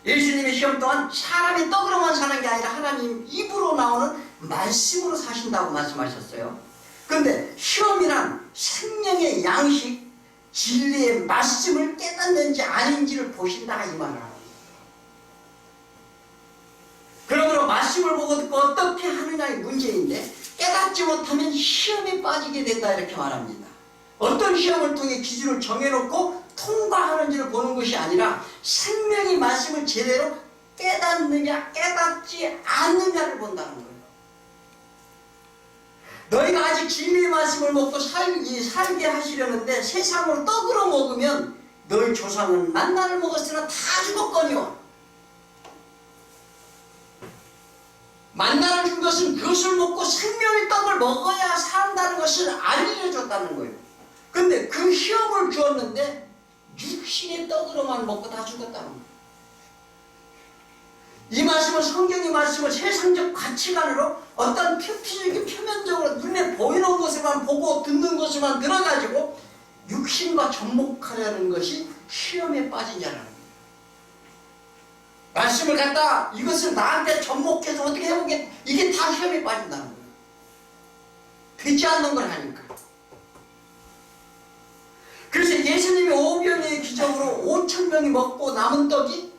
예수님의 시험 또한 사람이 떡으로만 사는 게 아니라 하나님 입으로 나오는 말씀으로 사신다고 말씀하셨어요. 그런데 시험이란 생명의 양식, 진리의 말씀을 깨닫는지 아닌지를 보신다 이 말을 합니다. 그러므로 말씀을 보고 듣고 어떻게 하느냐의 문제인데, 깨닫지 못하면 시험에 빠지게 된다 이렇게 말합니다. 어떤 시험을 통해 기준을 정해놓고 통과하는지를 보는 것이 아니라 생명의 말씀을 제대로 깨닫느냐 깨닫지 않느냐를 본다는 거예요. 너희가 아직 진리의 말씀을 먹고 살게 하시려는데 세상으로 떡으로 먹으면 너희 조상은 만나를 먹었으나 다 죽었거니와. 만나를 준 것은 그것을 먹고 생명의 떡을 먹어야 산다는 것을 알려줬다는 거예요. 근데 그 시험을 주었는데 육신의 떡으로만 먹고 다 죽었다는 거예요. 이 말씀은 성경의 말씀을 세상적 가치관으로 어떤 표면적으로 눈에 보이는 것을만 보고 듣는 것을만 들어가지고 육신과 접목하려는 것이 시험에 빠진 자라는 거예요. 말씀을 갖다 이것을 나한테 접목해서 어떻게 해보겠다, 이게 다 시험에 빠진다는 거예요. 되지 않는 걸 하니까. 그래서 예수님이 오병이의 기적으로 5,000명이 먹고 남은 떡이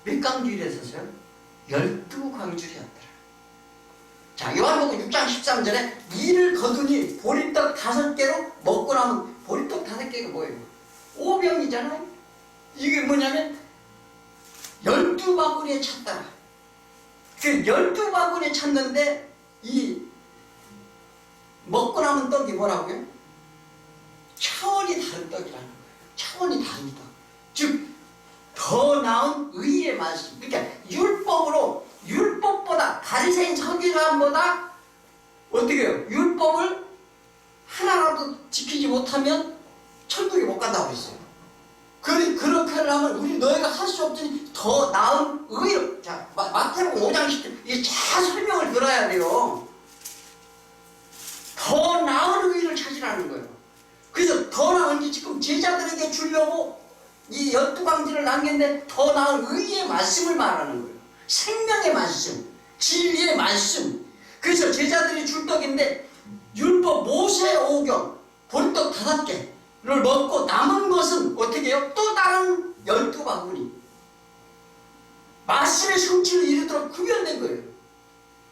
몇 강줄이었어요? 12강줄이었더라. 자, 요한복음 6장 13절에 이를 거두니 보리떡 5개로 먹고 나면, 보리떡 5개가 뭐예요? 5병이잖아요. 이게 뭐냐면 12바구니에 찼더라. 그 12바구니에 찼는데 이 먹고 남은 떡이 뭐라고요? 차원이 다른 떡이라는 거예요. 차원이 다른 떡. 즉 더 나은 의의 말씀. 그러니까 율법보다 바리새인 서기관보다 어떻게 해요? 율법을 하나라도 지키지 못하면 천국에 못 간다고 했어요. 그 그렇게 하려면 우리 너희가 할 수 없으니 더 나은 의로. 자, 마태복음 5장 10절 이게 잘 설명을 들어야 돼요. 더 나은 의를 찾으라는 거예요. 그래서 더 나은 게 지금 제자들에게 주려고 이 12강지를 남겼는데 더 나은 의의 말씀을 말하는 거예요. 생명의 말씀, 진리의 말씀. 그래서 제자들이 줄 떡인데 율법 모세 오경 본떡 5개를 먹고 남은 것은 어떻게 해요? 또 다른 12바구니 말씀의 성취를 이루도록 구별된 거예요.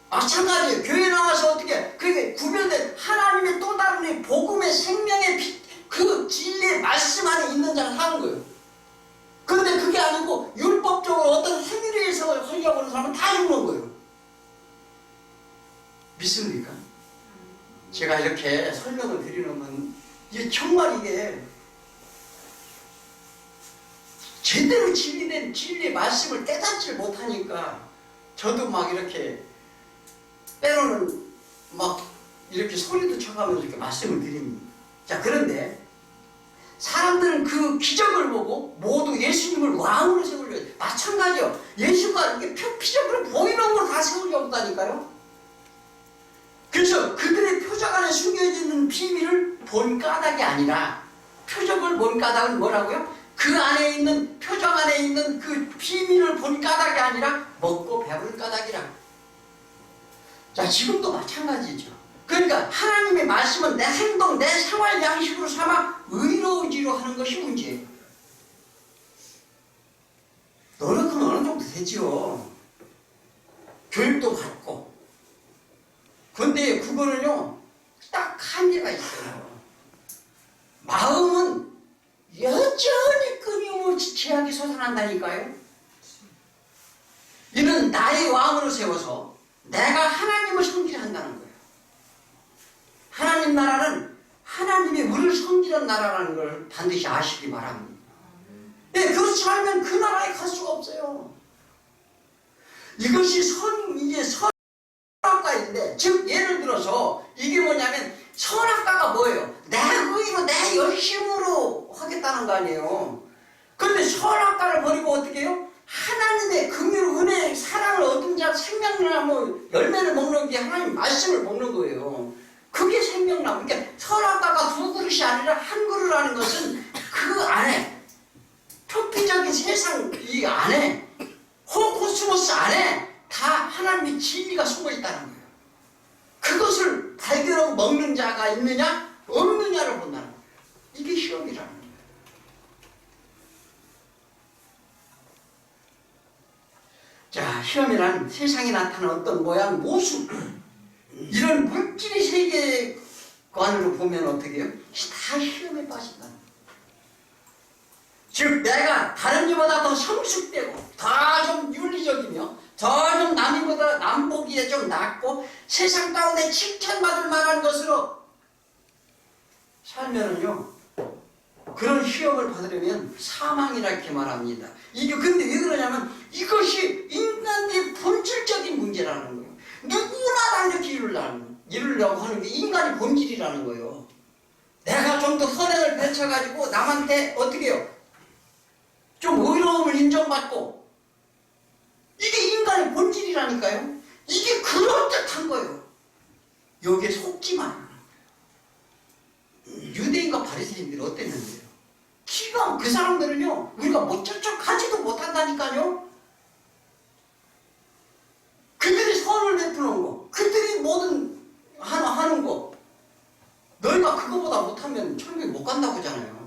마찬가지예요. 교회 나와서 어떻게 그게 구별된 하나님의 또 다른 복음의 생명의 빛, 그 진리의 말씀 안에 있는 자가 사는 거예요. 그런데 그게 아니고 율법적으로 어떤 행위를 해서 하려고 하는 사람은 다 죽는 거예요. 믿습니까? 제가 이렇게 설명을 드리는 건 이게 정말 이게 제대로 진리된 진리의 말씀을 깨닫지를 못하니까 저도 막 이렇게 때로는 막 이렇게 소리도 쳐가면서 이렇게 말씀을 드립니다. 자, 그런데 사람들은 그 기적을 보고 모두 예수님을 왕으로 세우려고 해요. 마찬가지요. 예수가 이렇게 표피적으로 보이는 걸 다 세우려고 한다니까요. 그래서 그들의 표적 안에 숨겨지는 비밀을 본 까닭이 아니라 표적을 본 까닭은 뭐라고요? 그 안에 있는 표적 안에 있는 그 비밀을 본 까닭이 아니라 먹고 배부른 까닭이라. 자, 지금도 마찬가지죠. 그러니까 하나님의 말씀은 내 행동, 내 생활 양식으로 삼아 의로우지로 하는 것이 문제예요. 노력은 어느 정도 되지요. 교육도 받고. 근데 그거는요, 딱 한계가 있어요. 마음은 여전히 끊임없이 죄악이 솟아난다니까요. 이는 나의 왕으로 세워서 내가 하나님을 섬기한다는 거예요. 하나님 나라는 하나님이 우리를 섬기는 나라라는 걸 반드시 아시기 바랍니다. 네, 그렇지 않으면 그 나라에 갈 수가 없어요. 이것이 이게 선악과인데, 즉 예를 들어서 이게 뭐냐면 선악과가 뭐예요? 내 의로 내 열심으로 하겠다는 거 아니에요. 그런데 선악과를 버리고 어떻게 해요? 하나님의 긍휼, 은혜, 사랑을 얻은 자 생명나무 열매를 먹는 게 하나님 말씀을 먹는 거예요. 그게 생명나무. 그러니까 선악과가 2그릇이 아니라 1그릇이라는 것은 그 안에 표피적인 세상 이 안에 코스모스 안에 다 하나님의 진리가 숨어 있다는 거예요. 그것을 발견하고 먹는 자가 있느냐 없느냐를 본다는 거예요. 이게 시험이라는 거예요. 자, 시험이란 세상에 나타나는 어떤 모양, 모습, 이런 물질의 세계관으로 보면 어떻게 해요? 다 시험에 빠진다. 즉 내가 다른 이보다 더 성숙되고 더 좀 윤리적이며 더 좀 남이보다 남보기에 좀 낫고 세상 가운데 칭찬받을 만한 것으로 살면은요, 그런 시험을 받으려면 사망이라 이렇게 말합니다. 이게 근데 왜 그러냐면 이것이 인간의 본질적인 문제라는 거예요. 누구나 다 이렇게 이루려고 하는 게 인간의 본질이라는 거예요. 내가 좀 더 선행을 펼쳐가지고 남한테 어떻게 해요? 좀 의로움을 인정받고, 이게 인간의 본질이라니까요. 이게 그럴듯한 거예요. 여기에 속지 마. 유대인과 바리새인들이 어땠는데요? 기가 그 사람들은요, 우리가 못쫓아가지도 못한다니까요. 그들이 선을 베푸는 거, 그들이 뭐든 하는 거, 너희가 그거보다 못하면 천국에 못 간다고 하잖아요.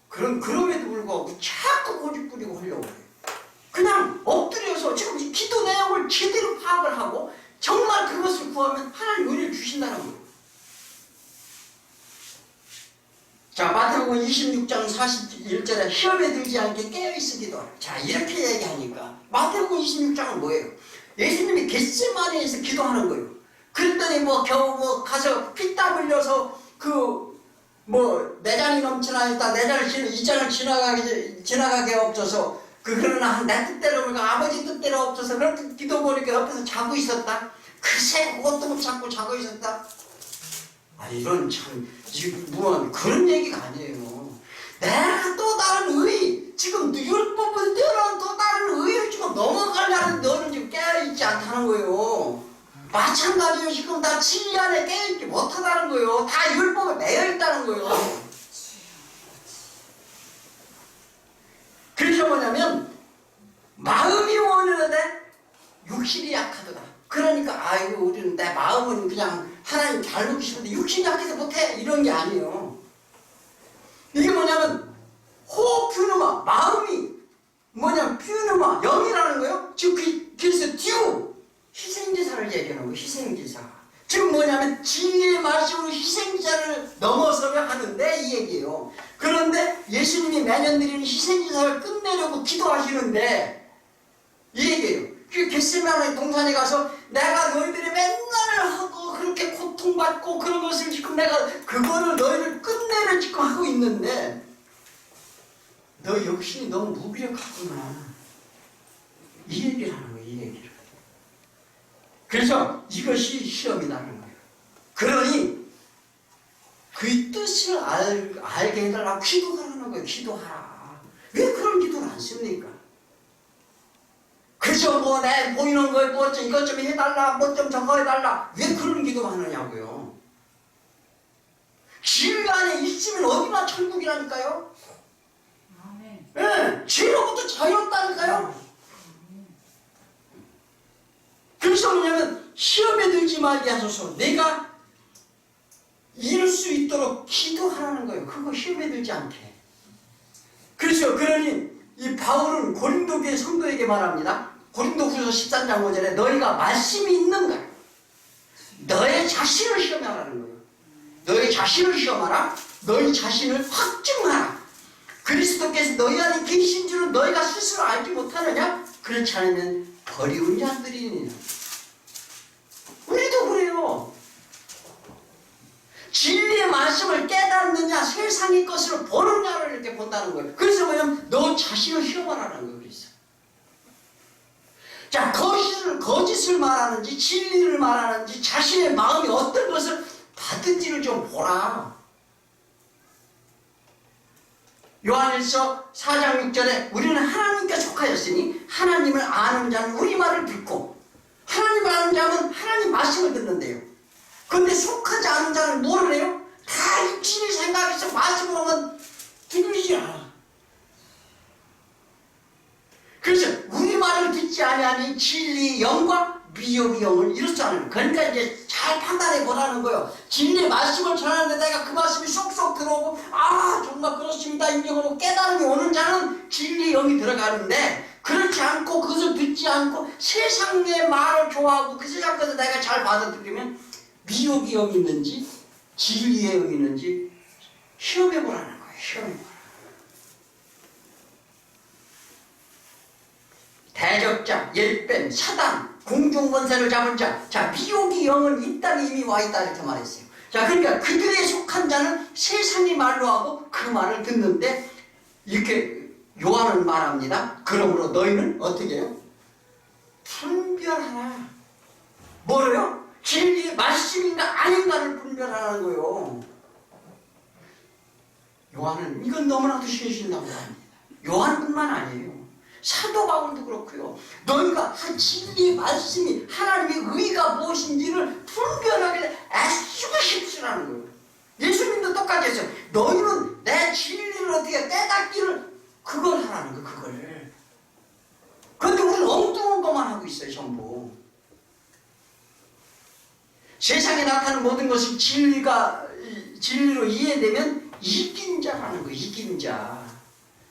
그럼에도 불구하고 자꾸 고집부리고 하려고 해요. 그냥 엎드려서 지금 이 기도 내용을 제대로 파악을 하고 정말 그것을 구하면 하나님 은혜를 주신다는 거예요. 자, 마태복음 26장 41절에 시험에 들지 않게 깨어있으기도 하라. 자, 이렇게 얘기하니까 마태복음 26장은 뭐예요? 예수님이 겟세마네에서 기도하는 거예요. 그랬더니 겨우 가서 피땀 흘려서 내장이 넘쳐나니까 내장을 이 장을 지나가게 없어서 그러나 내 뜻대로 아버지 뜻대로 없어서 그렇게 기도 보니까 옆에서 자고 있었다. 그새 그것도 못 찾고 자고 있었다. 아, 이런 참 무한 그런 얘기가 아니에요. 내가 또 다른 의, 지금 율법을 뛰어난 또 다른 의를 지금 넘어가려는 너는 지금 깨어있지 않다는 거예요. 마찬가지로 지금 다 진리 안에 깨어있지 못하다는 거예요. 다 율법에 매여있다는 거예요. 그래서 뭐냐면 마음이 원하는데 육신이 약하더라. 그러니까 아이고 우리는 내 마음은 그냥 하나님 닮고 싶은데 육신이 약해서 못해 이런 게 아니에요. 이게 뭐냐면 호흡유누마 마음이 뭐냐면 퓨누마 영이라는 거예요. 즉 그래서 듀 희생제사를 얘기하는 거예요. 희생제사. 즉 뭐냐면 진리의 말씀으로 희생제사를 넘어서려 하는데 이 얘기예요. 그런데 예수님이 매년 드리는 희생제사를 끝내려고 기도하시는데 이 얘기예요. 그 겟세마네 동산에 가서 내가 너희들이 맨날 하고 그렇게 고통받고 그런 것을 지금 내가 그거를 너희를 끝내려 지금 하고 있는데 너 역시 너무 무기력하구나. 이 얘기를 하는 거예요. 이 얘기를. 그래서 이것이 시험이라는 거예요. 그러니 그의 뜻을 알게 해달라고 기도하라는 거예요. 기도하라. 왜 그런 기도를 안 씁니까? 그저 뭐 내 보이는 거에 뭐 좀 이것 좀 해달라 뭐 좀 저거 해달라 왜 그런 기도 하느냐고요. 진리 안에 있으면 어디나 천국이라니까요. 예, 죄로부터 자유롭다니까요. 그래서 뭐냐면 시험에 들지 말게 하소서. 내가 이룰 수 있도록 기도하라는 거예요. 그거 시험에 들지 않게. 그렇죠. 그러니 이 바울은 고린도 교회 성도에게 말합니다. 고린도후서 13장 5절에 너희가 말씀이 있는가? 너의 자신을 시험하라는 거예요. 너의 자신을 시험하라. 너희 자신을 확증하라. 그리스도께서 너희 안에 계신 줄은 너희가 스스로 알지 못하느냐? 그렇지 않으면 버리운 자들이니라. 우리도 그래요. 진리의 말씀을 깨닫느냐 세상의 것을 보느냐를 이렇게 본다는 거예요. 그래서 뭐냐면 너 자신을 시험하라는 거예요. 그래서 자, 거짓을 말하는지 진리를 말하는지 자신의 마음이 어떤 것을 받은지를 좀 보라. 요한일서 4장 6절에 우리는 하나님께 속하였으니 하나님을 아는 자는 우리 말을 듣고 하나님을 아는 자는 하나님 말씀을 듣는데요. 그런데 속하지 않은 자는 뭐를 해요? 다 육신이 생각해서 말씀으로만 들리지 않아. 그래서 우리 말을 듣지 아니하니 진리 영과 미혹의 영을 이룰 줄 아는. 그러니까 이제 잘 판단해 보라는 거예요. 진리의 말씀을 전하는데 내가 그 말씀이 쏙쏙 들어오고 아 정말 그렇습니다 인정하고 깨달음이 오는 자는 진리의 영이 들어가는데 그렇지 않고 그것을 듣지 않고 세상의 말을 좋아하고 그 세상 것을 내가 잘 받아들이면 미혹의 영이 있는지 진리의 영이 있는지 시험해 보라는 거예요. 시험해 보라. 대적자, 열뱀, 사단, 공중권세를 잡은 자. 자, 미혹의 영은 이 땅에 이미 와 있다 이렇게 말했어요. 자, 그러니까 그들에 속한 자는 세상의 말로 하고 그 말을 듣는데 이렇게 요한은 말합니다. 그러므로 너희는 어떻게 해요? 분별하라. 뭐래요? 진리의 말씀인가 아닌가를 분별하라는 거예요. 요한은 이건 너무나도 신신다고 합니다. 요한뿐만 아니에요. 사도 바울도 그렇고요. 너희가 진리의 말씀이 하나님의 의가 무엇인지를 분별하기를 애쓰고 싶으라는 거예요. 예수님도 똑같이 했어요. 너희는 내 진리를 어떻게 깨닫기를 그걸 하라는 거예요. 그걸. 그런데 우리는 엉뚱한 것만 하고 있어요. 전부. 세상에 나타나는 모든 것이 진리로 이해되면 이긴 자라는 거예요. 이긴 자.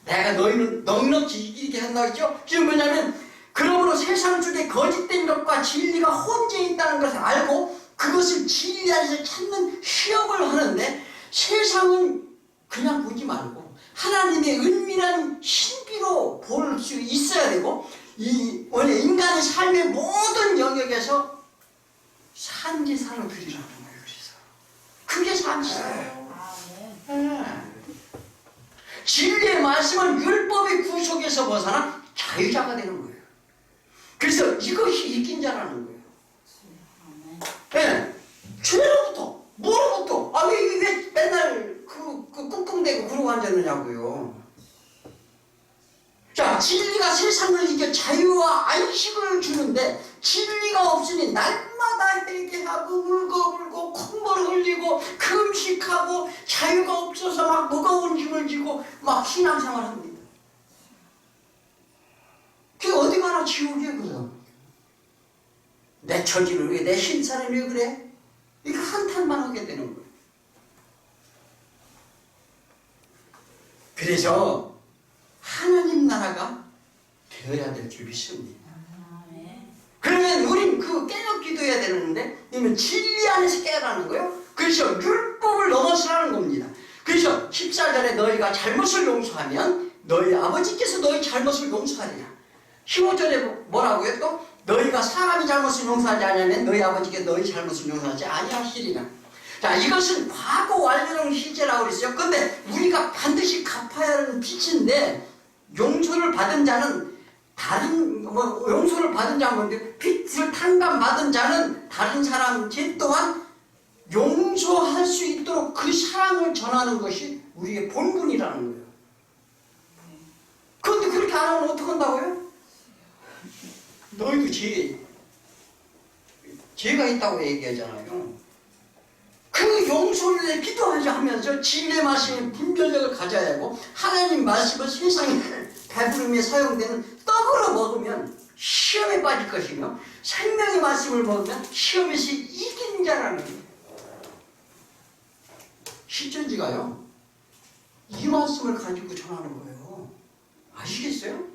내가 너희는 넉넉히 이기게 한다고 했죠? 지금 뭐냐면 그러므로 세상 속에 거짓된 것과 진리가 혼재해 있다는 것을 알고 그것을 진리 안에서 찾는 시험을 하는데 세상은 그냥 보지 말고 하나님의 은밀한 신비로 볼 수 있어야 되고 원래 인간의 삶의 모든 영역에서 산지사로 드리라는 거예요. 그래서 그게 산지사예요. 진리의 말씀은 율법의 구속에서 벗어나 자유자가 되는 거예요. 그래서 이것이 이긴 자라는 거예요. 네. 죄로부터, 뭐로부터, 왜 맨날 그 끙끙대고 뭐가 안 되느냐고요. 자, 진리가 세상을 이겨 자유와 안식을 주는데 진리가 없으니 날마다 회개하고 울고불고 콧물 흘리고 금식하고 자유가 없어서 막 무거운 짐을 지고 막 신앙생활 합니다. 그게 어디 가나 지옥이에요. 그래서 내 처지를 왜, 내 신사를 왜 그래? 이거 한탄만 하게 되는 거예요. 그래서 하나님 나라가 되어야 될 줄 믿습니다. 그러면 우린 그 깨어 기도해야 되는데, 이면 진리 안에서 깨라는 거예요. 그래서 율법을 넘어서라는 겁니다. 그래서 14절에 너희가 잘못을 용서하면 너희 아버지께서 너희 잘못을 용서하리라. 15절에 뭐라고요? 또 너희가 사람이 잘못을 용서하지 않으면 너희 아버지께 너희 잘못을 용서하지 아니하시리라. 자, 이것은 과거 완료형 시제라고 그랬어요. 근데 우리가 반드시 갚아야 하는 빚인데, 용서를 받은 자는 용서를 받은 자는 빚을 탕감받은 자는 다른 사람 죄 또한 용서할 수 있도록 그 사랑을 전하는 것이 우리의 본분이라는 거예요. 그런데 그렇게 안 하면 어떻게 한다고요? 너희도 죄가 있다고 얘기하잖아요. 그 용서를 기도하지 하면서 진리의 말씀의 분별력을 가져야 하고, 하나님 말씀을 세상에 배부름에 사용되는 떡으로 먹으면 시험에 빠질 것이며, 생명의 말씀을 먹으면 시험에서 이긴 자라는 거예요. 신천지가요, 이 말씀을 가지고 전하는 거예요. 아시겠어요?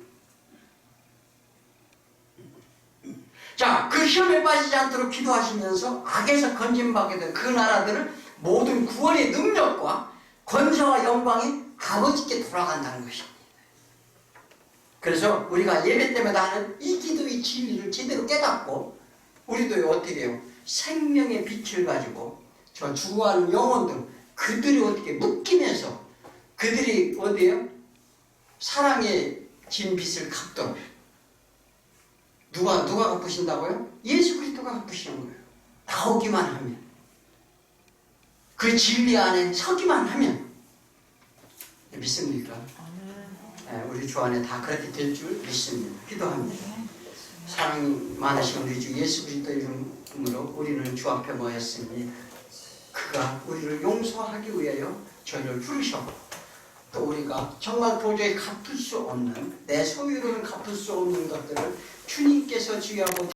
자, 그 시험에 빠지지 않도록 기도하시면서 악에서 건진받게 된 그 나라들을 모든 구원의 능력과 권세와 영광이 아버지께 돌아간다는 것입니다. 그래서 우리가 예배 때마다 하는 이 기도의 진리를 제대로 깨닫고, 우리도 어떻게 해요? 생명의 빛을 가지고 저 죽어가는 영혼들, 그들이 어떻게 묶이면서 그들이 어디에요? 사랑의 진 빛을 갚도록. 누가 갚으신다고요? 예수 그리스도가 갚으시는 거예요. 나오기만 하면, 그 진리 안에 서기만 하면. 믿습니까? 네, 우리 주 안에 다 그렇게 될 줄 믿습니다. 기도합니다. 사랑이 많으신 우리 주 예수 그리스도 이름으로 우리는 주 앞에 모였습니다. 그가 우리를 용서하기 위하여 저희를 부르셨고, 또 우리가 정말 도저히 갚을 수 없는, 내 소유로는 갚을 수 없는 것들을 주님께서 주의하고